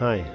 Hi,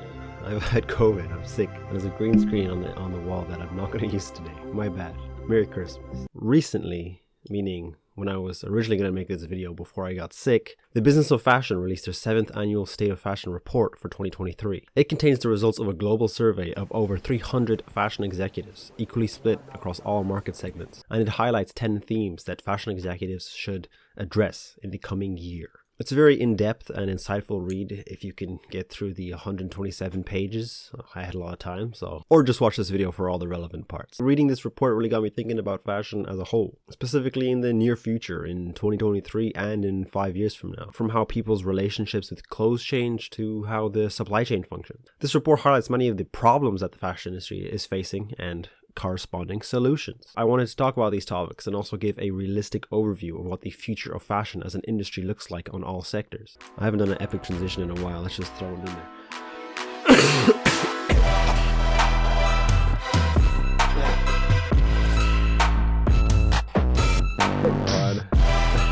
I've had COVID, I'm sick, and there's a green screen on the wall that I'm not going to use today. My bad. Merry Christmas. Recently, meaning when I was originally going to make this video before I got sick, the Business of Fashion released their 7th annual State of Fashion report for 2023. It contains the results of a global survey of over 300 fashion executives, equally split across all market segments, and it highlights 10 themes that fashion executives should address in the coming year. It's a very in-depth and insightful read if you can get through the 127 pages. I had a lot of time, or just watch this video for all the relevant parts. Reading this report really got me thinking about fashion as a whole, specifically in the near future, in 2023 and in 5 years from now, from how people's relationships with clothes change to how the supply chain functions. This report highlights many of the problems that the fashion industry is facing and corresponding solutions. I wanted to talk about these topics and also give a realistic overview of what the future of fashion as an industry looks like on all sectors. I haven't done an epic transition in a while, let's just throw it in there.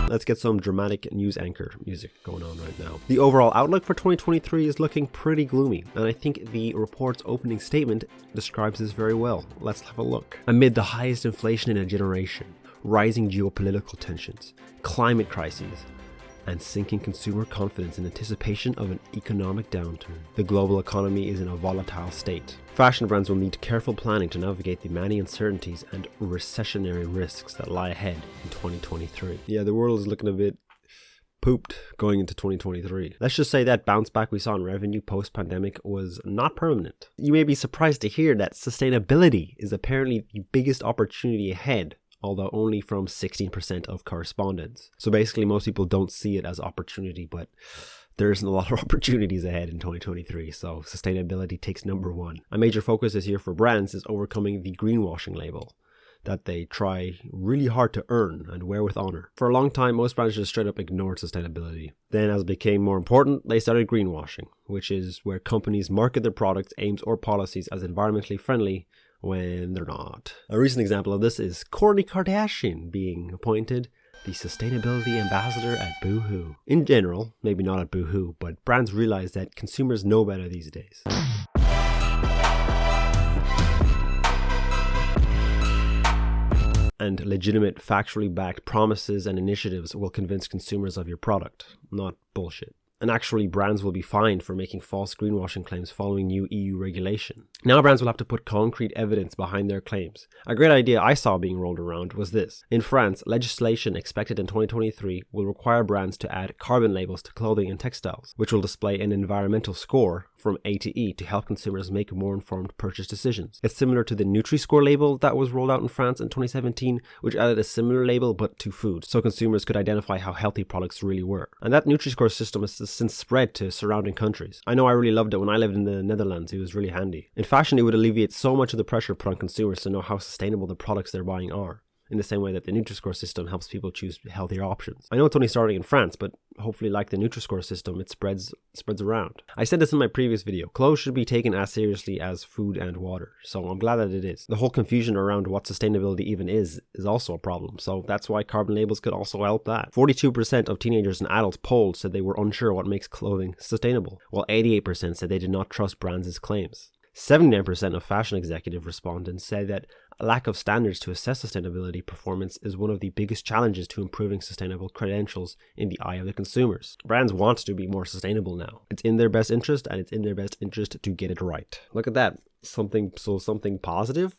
Let's get some dramatic news anchor music going on right now. The overall outlook for 2023 is looking pretty gloomy, and I think the report's opening statement describes this very well. Let's have a look. Amid the highest inflation in a generation, rising geopolitical tensions, climate crises, and sinking consumer confidence in anticipation of an economic downturn, the global economy is in a volatile state. Fashion brands will need careful planning to navigate the many uncertainties and recessionary risks that lie ahead in 2023. Yeah, the world is looking a bit pooped going into 2023. Let's just say that bounce back we saw in revenue post-pandemic was not permanent. You may be surprised to hear that sustainability is apparently the biggest opportunity ahead, although only from 16% of correspondents. So basically most people don't see it as opportunity, but there isn't a lot of opportunities ahead in 2023, so sustainability takes number one. A major focus this year for brands is overcoming the greenwashing label that they try really hard to earn and wear with honor. For a long time, most brands just straight up ignored sustainability. Then as it became more important, they started greenwashing, which is where companies market their products, aims, or policies as environmentally friendly when they're not. A recent example of this is Kourtney Kardashian being appointed the sustainability ambassador at Boohoo. In general, maybe not at Boohoo, but brands realize that consumers know better these days. And legitimate, factually backed promises and initiatives will convince consumers of your product, not bullshit. And actually, brands will be fined for making false greenwashing claims following new EU regulation. Now brands will have to put concrete evidence behind their claims. A great idea I saw being rolled around was this. In France, legislation expected in 2023 will require brands to add carbon labels to clothing and textiles, which will display an environmental score from A to E to help consumers make more informed purchase decisions. It's similar to the Nutri-Score label that was rolled out in France in 2017, which added a similar label but to food, so consumers could identify how healthy products really were. And that Nutri-Score system has since spread to surrounding countries. I know I really loved it when I lived in the Netherlands. It was really handy. In fashion, it would alleviate so much of the pressure put on consumers to know how sustainable the products they're buying are, in the same way that the Nutri-Score system helps people choose healthier options. I know it's only starting in France, but hopefully, like the Nutri-Score system, it spreads around. I said this in my previous video. Clothes should be taken as seriously as food and water, so I'm glad that it is. The whole confusion around what sustainability even is also a problem, so that's why carbon labels could also help that. 42% of teenagers and adults polled said they were unsure what makes clothing sustainable, while 88% said they did not trust brands' claims. 79% of fashion executive respondents said that a lack of standards to assess sustainability performance is one of the biggest challenges to improving sustainable credentials in the eye of the consumers. Brands want to be more sustainable now. It's in their best interest, and it's in their best interest to get it right. Look at that. Something positive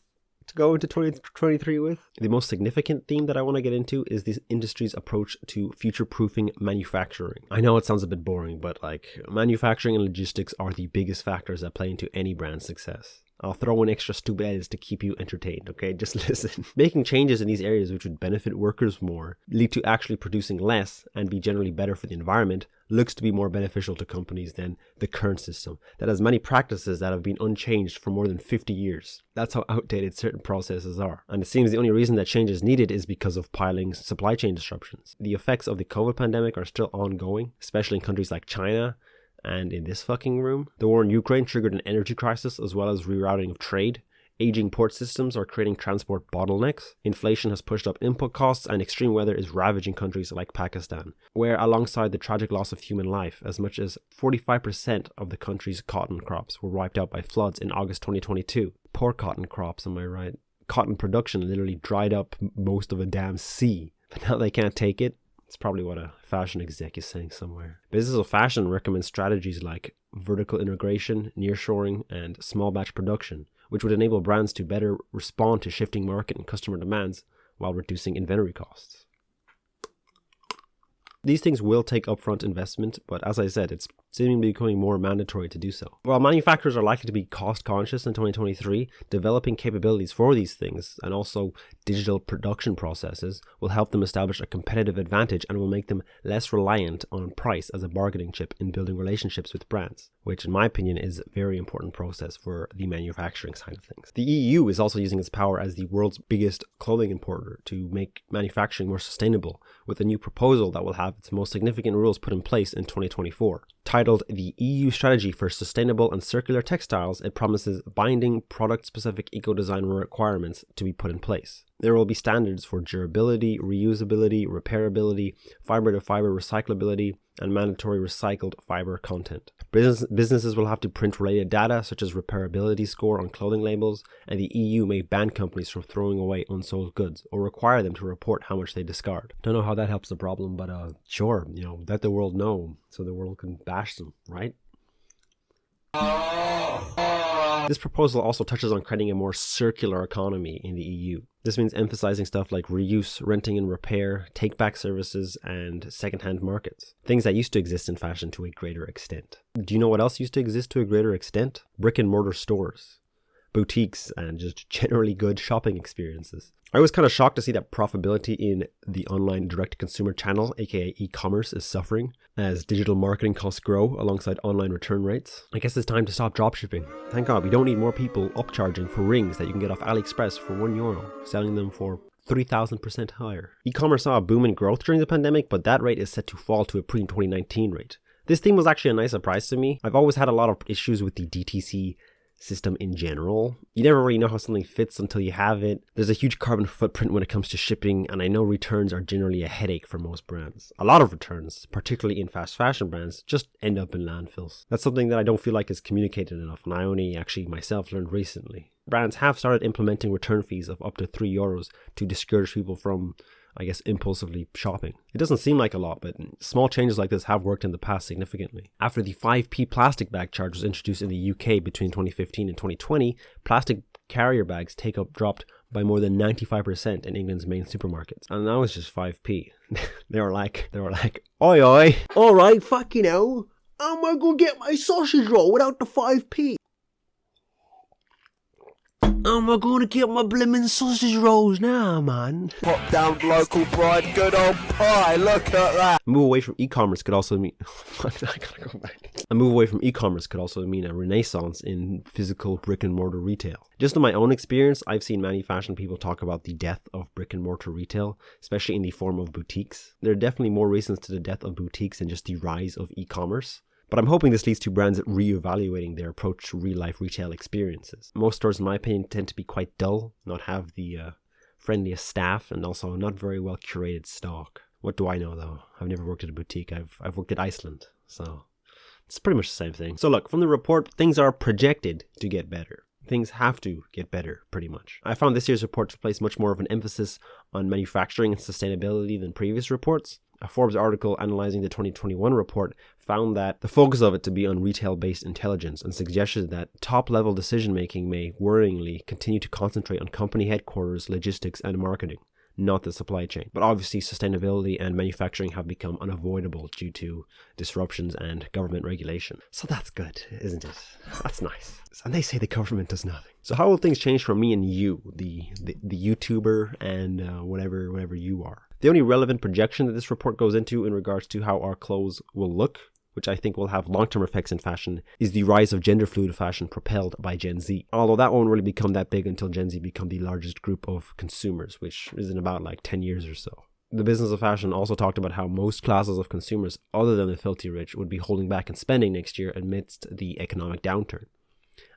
to go into 2023 with. The most significant theme that I want to get into is this industry's approach to future-proofing manufacturing. I know it sounds a bit boring, but manufacturing and logistics are the biggest factors that play into any brand's success. I'll throw in extra stupid edits to keep you entertained, okay? Just listen. Making changes in these areas which would benefit workers more, lead to actually producing less, and be generally better for the environment, looks to be more beneficial to companies than the current system that has many practices that have been unchanged for more than 50 years. That's how outdated certain processes are. And it seems the only reason that change is needed is because of piling supply chain disruptions. The effects of the COVID pandemic are still ongoing, especially in countries like China, and in this fucking room. The war in Ukraine triggered an energy crisis as well as rerouting of trade, Aging port systems are creating transport bottlenecks. Inflation has pushed up input costs, and extreme weather is ravaging countries like Pakistan, where alongside the tragic loss of human life, as much as 45% of the country's cotton crops were wiped out by floods in August 2022. Poor cotton crops, am I right? Cotton production literally dried up most of a damn sea. But now they can't take it. It's probably what a fashion exec is saying somewhere. Business of Fashion recommends strategies like vertical integration, nearshoring, and small batch production, which would enable brands to better respond to shifting market and customer demands while reducing inventory costs. These things will take upfront investment, but as I said, it's seemingly becoming more mandatory to do so. While manufacturers are likely to be cost conscious in 2023, developing capabilities for these things and also digital production processes will help them establish a competitive advantage and will make them less reliant on price as a bargaining chip in building relationships with brands, which in my opinion is a very important process for the manufacturing side of things. The EU is also using its power as the world's biggest clothing importer to make manufacturing more sustainable, with a new proposal that will have its most significant rules put in place in 2024. Titled the EU Strategy for Sustainable and Circular Textiles, it promises binding product-specific eco-design requirements to be put in place. There will be standards for durability, reusability, repairability, fiber-to-fiber recyclability, and mandatory recycled fiber content. Businesses will have to print related data such as repairability score on clothing labels, and the EU may ban companies from throwing away unsold goods or require them to report how much they discard. Don't know how that helps the problem, but sure, let the world know so the world can bash them, right? This proposal also touches on creating a more circular economy in the EU. This means emphasizing stuff like reuse, renting and repair, take-back services, and second-hand markets. Things that used to exist in fashion to a greater extent. Do you know what else used to exist to a greater extent? Brick-and-mortar stores, boutiques, and just generally good shopping experiences. I was kind of shocked to see that profitability in the online direct-to-consumer channel, aka e-commerce, is suffering as digital marketing costs grow alongside online return rates. I guess it's time to stop dropshipping. Thank God we don't need more people upcharging for rings that you can get off AliExpress for €1, selling them for 3,000% higher. E-commerce saw a boom in growth during the pandemic, but that rate is set to fall to a pre-2019 rate. This theme was actually a nice surprise to me. I've always had a lot of issues with the DTC system in general. You never really know how something fits until you have it. There's a huge carbon footprint when it comes to shipping, and I know returns are generally a headache for most brands. A lot of returns, particularly in fast fashion brands, just end up in landfills. That's something that I don't feel like is communicated enough, and I only actually myself learned recently. Brands have started implementing return fees of up to €3 to discourage people from, impulsively shopping. It doesn't seem like a lot, but small changes like this have worked in the past significantly. After the 5p plastic bag charge was introduced in the UK between 2015 and 2020, plastic carrier bags take-up dropped by more than 95% in England's main supermarkets. And now it's just 5p. They were like, oi oi, alright, fucking hell, I'm gonna go get my sausage roll without the 5p. I'm going to get my blimmin' sausage rolls now, man. Pop down local pride, good old pie, look at that. A move away from e-commerce could also mean... I gotta go back. A move away from e-commerce could also mean a renaissance in physical brick-and-mortar retail. Just in my own experience, I've seen many fashion people talk about the death of brick-and-mortar retail, especially in the form of boutiques. There are definitely more reasons to the death of boutiques than just the rise of e-commerce. But I'm hoping this leads to brands re-evaluating their approach to real-life retail experiences. Most stores, in my opinion, tend to be quite dull, not have the friendliest staff, and also not very well curated stock. What do I know, though? I've never worked at a boutique. I've worked at Iceland, so it's pretty much the same thing. So look, from the report, things are projected to get better. Things have to get better, pretty much. I found this year's report to place much more of an emphasis on manufacturing and sustainability than previous reports. A Forbes article analyzing the 2021 report found that the focus of it to be on retail-based intelligence and suggested that top-level decision-making may worryingly continue to concentrate on company headquarters, logistics, and marketing, not the supply chain. But obviously, sustainability and manufacturing have become unavoidable due to disruptions and government regulation. So that's good, isn't it? That's nice. And they say the government does nothing. So how will things change for me and you, the YouTuber and whatever you are? The only relevant projection that this report goes into in regards to how our clothes will look, which I think will have long-term effects in fashion, is the rise of gender-fluid fashion propelled by Gen Z. Although that won't really become that big until Gen Z become the largest group of consumers, which is in about 10 years or so. The Business of Fashion also talked about how most classes of consumers, other than the filthy rich, would be holding back in spending next year amidst the economic downturn.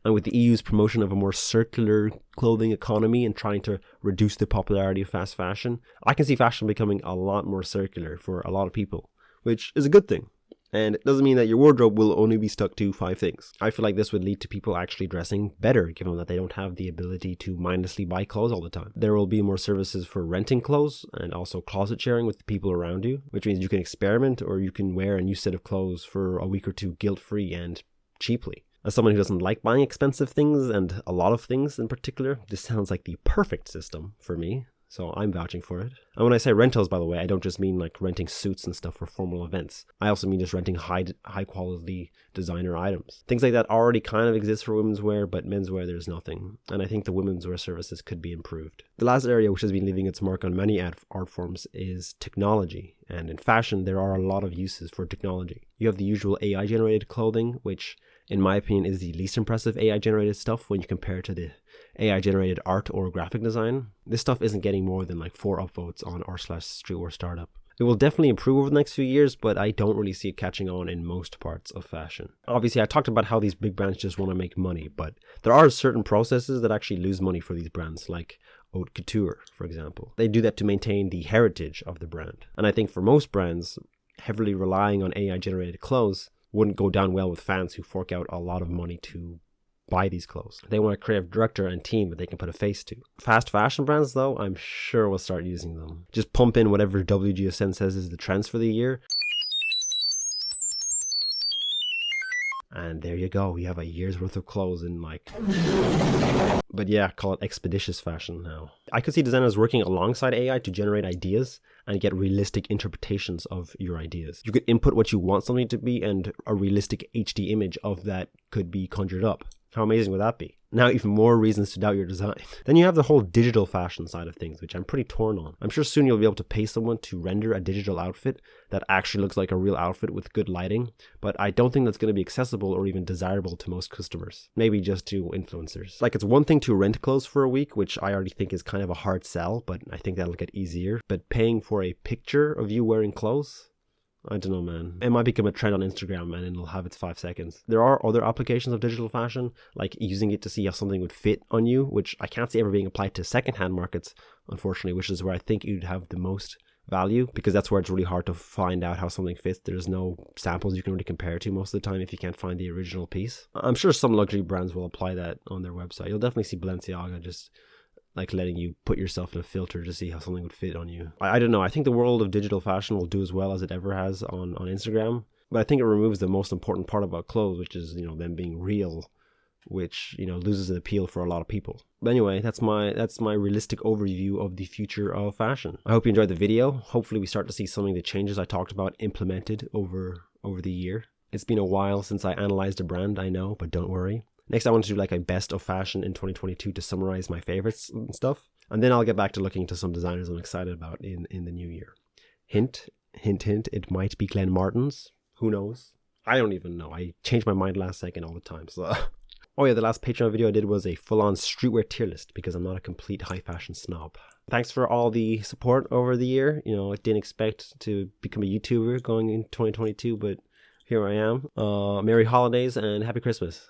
And with the EU's promotion of a more circular clothing economy and trying to reduce the popularity of fast fashion, I can see fashion becoming a lot more circular for a lot of people, which is a good thing. And it doesn't mean that your wardrobe will only be stuck to 5 things. I feel like this would lead to people actually dressing better, given that they don't have the ability to mindlessly buy clothes all the time. There will be more services for renting clothes and also closet sharing with the people around you, which means you can experiment or you can wear a new set of clothes for a week or two guilt-free and cheaply. As someone who doesn't like buying expensive things, and a lot of things in particular, this sounds like the perfect system for me. So I'm vouching for it. And when I say rentals, by the way, I don't just mean like renting suits and stuff for formal events. I also mean just renting high quality designer items. Things like that already kind of exist for women's wear, but menswear there's nothing. And I think the women's wear services could be improved. The last area which has been leaving its mark on many art forms is technology. And in fashion, there are a lot of uses for technology. You have the usual AI generated clothing, which in my opinion is the least impressive AI generated stuff when you compare it to the AI generated art or graphic design. This stuff isn't getting more than like 4 upvotes on r/streetwear startup. It will definitely improve over the next few years, but I don't really see it catching on in most parts of fashion. Obviously, I talked about how these big brands just want to make money, but there are certain processes that actually lose money for these brands, like haute couture, for example. They do that to maintain the heritage of the brand. And I think for most brands, heavily relying on AI generated clothes wouldn't go down well with fans who fork out a lot of money to buy these clothes. They want a creative director and team that they can put a face to. Fast fashion brands, though, I'm sure will start using them. Just pump in whatever WGSN says is the trends for the year. And there you go. You have a year's worth of clothes in like... But yeah, call it expeditious fashion now. I could see designers working alongside AI to generate ideas and get realistic interpretations of your ideas. You could input what you want something to be and a realistic HD image of that could be conjured up. How amazing would that be? Now even more reasons to doubt your design. Then you have the whole digital fashion side of things, which I'm pretty torn on. I'm sure soon you'll be able to pay someone to render a digital outfit that actually looks like a real outfit with good lighting, but I don't think that's going to be accessible or even desirable to most customers. Maybe just to influencers. Like, it's one thing to rent clothes for a week, which I already think is kind of a hard sell, but I think that'll get easier. But paying for a picture of you wearing clothes? I don't know, man. It might become a trend on Instagram and it'll have its 5 seconds. There are other applications of digital fashion, like using it to see how something would fit on you, which I can't see ever being applied to secondhand markets, unfortunately, which is where I think you'd have the most value, because that's where it's really hard to find out how something fits. There's no samples you can really compare to most of the time if you can't find the original piece. I'm sure some luxury brands will apply that on their website. You'll definitely see Balenciaga just like letting you put yourself in a filter to see how something would fit on you. I don't know. I think the world of digital fashion will do as well as it ever has on Instagram. But I think it removes the most important part about clothes, which is, them being real, which, loses the appeal for a lot of people. But anyway, that's my realistic overview of the future of fashion. I hope you enjoyed the video. Hopefully we start to see some of the changes I talked about implemented over the year. It's been a while since I analyzed a brand, I know, but don't worry. Next, I want to do like a best of fashion in 2022 to summarize my favorites and stuff. And then I'll get back to looking into some designers I'm excited about in the new year. Hint, hint, hint, it might be Glenn Martin's. Who knows? I don't even know. I change my mind last second all the time. So, oh yeah, the last Patreon video I did was a full-on streetwear tier list because I'm not a complete high fashion snob. Thanks for all the support over the year. I didn't expect to become a YouTuber going in 2022, but here I am. Merry holidays and happy Christmas.